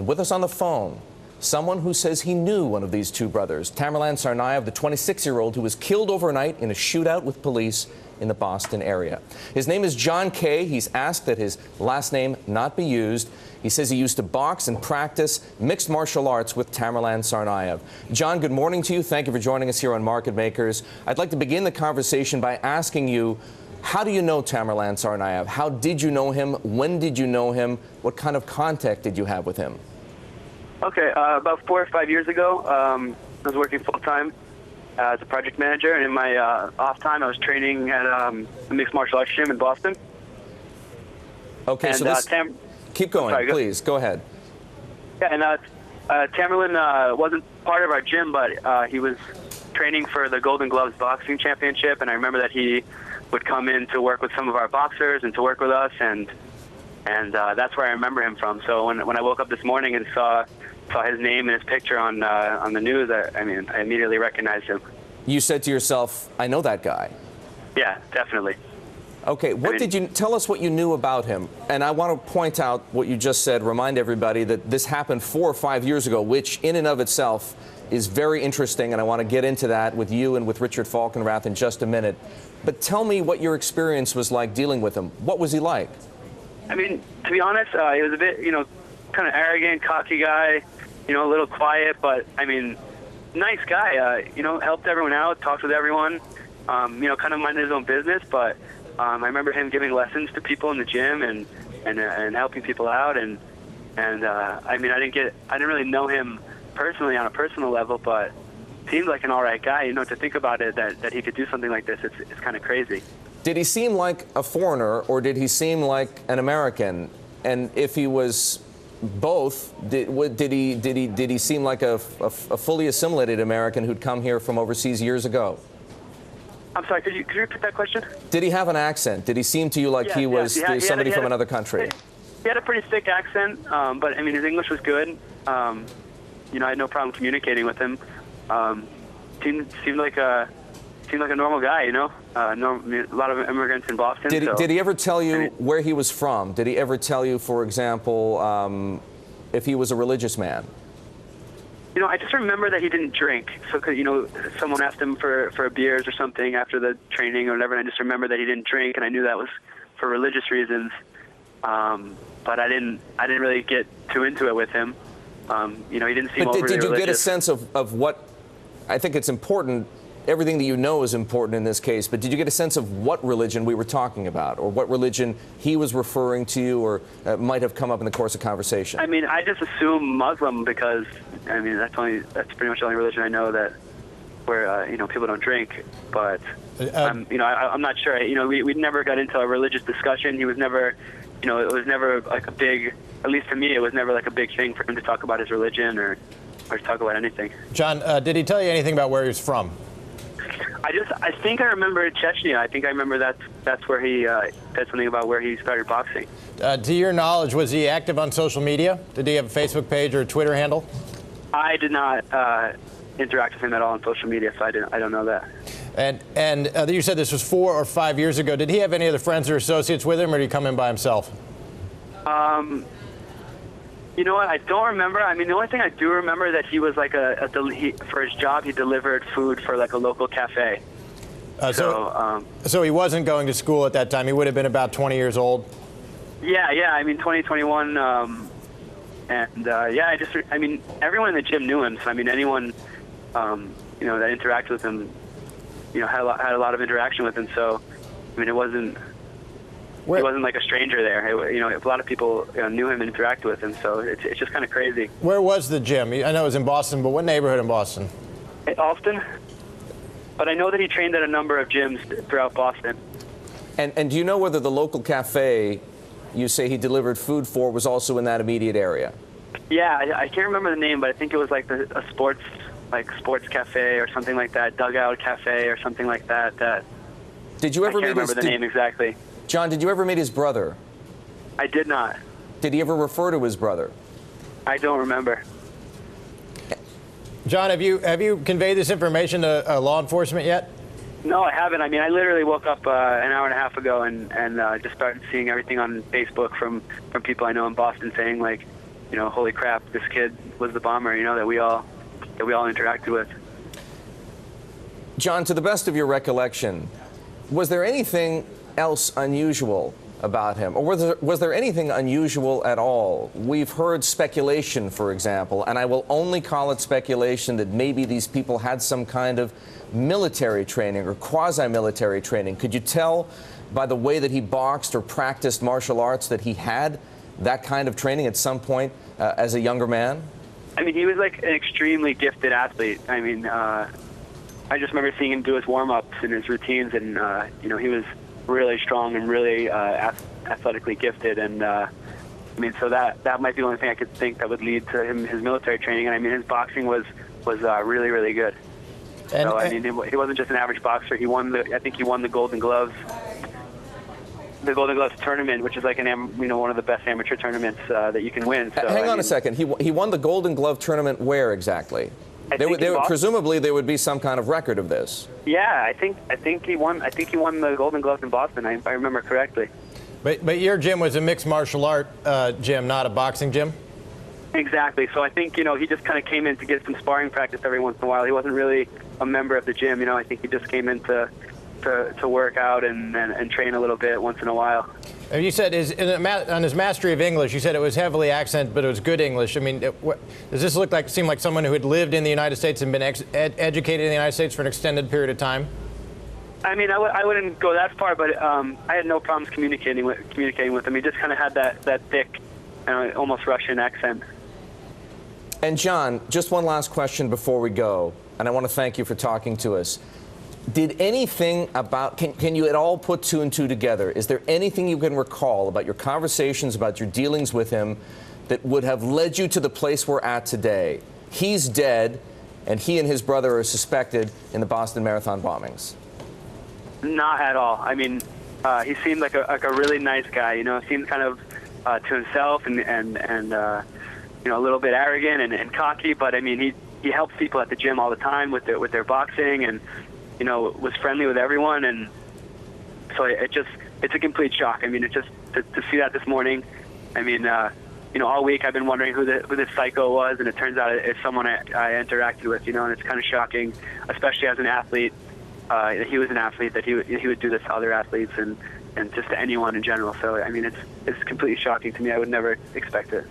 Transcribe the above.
with us on the phone, someone who says he knew one of these two brothers, Tamerlan Tsarnaev, the 26-year-old who was killed overnight in a shootout with police in the Boston area. His name is Jon K. He's asked that his last name not be used. He says he used to box and practice mixed martial arts with Tamerlan Tsarnaev. Jon, good morning to you. Thank you for joining us here on Market Makers. I'd like to begin the conversation by asking you, how do you know Tamerlan Tsarnaev? How did you know him? When did you know him? What kind of contact did you have with him? Okay, about 4 or 5 years ago, I was working full-time as a project manager, and in my off time, I was training at a mixed martial arts gym in Boston. Okay, and, so this, keep going, please. Go ahead. Yeah, and Tamerlan wasn't part of our gym, but he was training for the Golden Gloves boxing championship, and I remember that he would come in to work with some of our boxers and to work with us, and that's where I remember him from. So when I woke up this morning and saw his name and his picture on the news, I immediately recognized him. You said to yourself, I know that guy. Yeah, definitely. Okay, tell us what you knew about him. And I want to point out what you just said, remind everybody that this happened 4 or 5 years ago, which in and of itself is very interesting, and I want to get into that with you and with Richard Falkenrath in just a minute. But tell me what your experience was like dealing with him. What was he like? I mean, to be honest, he was a bit, kind of arrogant, cocky guy, a little quiet, but, nice guy, helped everyone out, talked with everyone, kind of minded his own business, but I remember him giving lessons to people in the gym and helping people out, and I didn't really know him personally on a personal level, but seemed like an all right guy, to think about it, that he could do something like this, it's kind of crazy. Did he seem like a foreigner, or did he seem like an American? And if he was both, did he seem like a fully assimilated American who'd come here from overseas years ago? I'm sorry, could you repeat that question? He have an accent? Did he seem to you like he was somebody from another country? He had a pretty thick accent, but his English was good. I had no problem communicating with him. Seemed like a normal guy, a lot of immigrants in Boston. Did he ever tell you where he was from? Did he ever tell you, for example, if he was a religious man? I just remember that he didn't drink. So, someone asked him for beers or something after the training or whatever, and I just remember that he didn't drink, and I knew that was for religious reasons. But I didn't really get too into it with him. He didn't seem overly religious. But did you get a sense of what? I think it's important. Everything that you know is important in this case, but did you get a sense of what religion we were talking about, or what religion he was referring to, or might have come up in the course of conversation? I just assume Muslim because, that's pretty much the only religion I know where people don't drink. But I'm not sure. We never got into a religious discussion. He was never, it was never like a big, at least to me, it was never like a big thing for him to talk about his religion or to talk about anything. Jon, did he tell you anything about where he was from? I think I remember Chechnya. I think I remember that's where he said something about where he started boxing. To your knowledge, was he active on social media? Did he have a Facebook page or a Twitter handle? I did not interact with him at all on social media, so I don't know that. And you said this was 4 or 5 years ago. Did he have any other friends or associates with him, or did he come in by himself? You know what? I don't remember. The only thing I do remember that he was like for his job, he delivered food for like a local cafe. So he wasn't going to school at that time. He would have been about 20 years old. Yeah. 2021. Everyone in the gym knew him. So anyone, that interacted with him, had a lot of interaction with him. So, it wasn't. He wasn't like a stranger there. A lot of people knew him and interacted with him, so it's just kind of crazy. Where was the gym? I know it was in Boston, but what neighborhood in Boston? Alston. But I know that he trained at a number of gyms throughout Boston. And do you know whether the local cafe you say he delivered food for was also in that immediate area? Yeah, I can't remember the name, but I think it was like a sports cafe or something like that, dugout cafe or something like that. Did you ever I can't remember the name exactly. Jon, did you ever meet his brother? I did not. Did he ever refer to his brother? I don't remember. Jon, have you conveyed this information to law enforcement yet? No, I haven't. I literally woke up an hour and a half ago and just started seeing everything on Facebook from people I know in Boston saying, like, holy crap, this kid was the bomber, that we all interacted with. Jon, to the best of your recollection, was there anything else unusual about him? Or was there anything unusual at all? We've heard speculation, for example, and I will only call it speculation, that maybe these people had some kind of military training or quasi-military training. Could you tell by the way that he boxed or practiced martial arts that he had that kind of training at some point as a younger man? I mean, he was like an extremely gifted athlete. I mean, I just remember seeing him do his warm-ups and his routines, and he was really strong and really athletically gifted. And I mean, so that might be the only thing I could think that would lead to his military training. And I mean, his boxing was really, really good. And, so I mean, he wasn't just an average boxer. I think he won the Golden Gloves. The Golden Gloves tournament, which is like one of the best amateur tournaments that you can win. So, Hang on a second. He won the Golden Glove tournament where exactly? Presumably there would be some kind of record of this. Yeah, I think he won. I think he won the Golden Gloves in Boston, if I remember correctly. But your gym was a mixed martial art gym, not a boxing gym? Exactly. So I think he just kind of came in to get some sparring practice every once in a while. He wasn't really a member of the gym. I think he just came in to work out and train a little bit once in a while. You said on his mastery of English, you said it was heavily accented, but it was good English. I mean, does this seem like someone who had lived in the United States and been educated in the United States for an extended period of time? I mean, I wouldn't go that far, but I had no problems communicating with him. He just kind of had that thick, almost Russian accent. And Jon, just one last question before we go, and I want to thank you for talking to us. Did anything about, can you at all put two and two together? Is there anything you can recall about your conversations, about your dealings with him, that would have led you to the place we're at today? He's dead, and he and his brother are suspected in the Boston Marathon bombings. Not at all. I mean, he seemed like a really nice guy. Seemed kind of to himself and a little bit arrogant and cocky. But I mean, he helps people at the gym all the time with their boxing, and was friendly with everyone. And so it's a complete shock. I mean, it's just to see that this morning. I mean, all week I've been wondering who this psycho was, and it turns out it's someone I interacted with. And it's kind of shocking, especially as an athlete. He was an athlete, that he would do this to other athletes and just to anyone in general. So I mean, it's completely shocking to me. I would never expect it.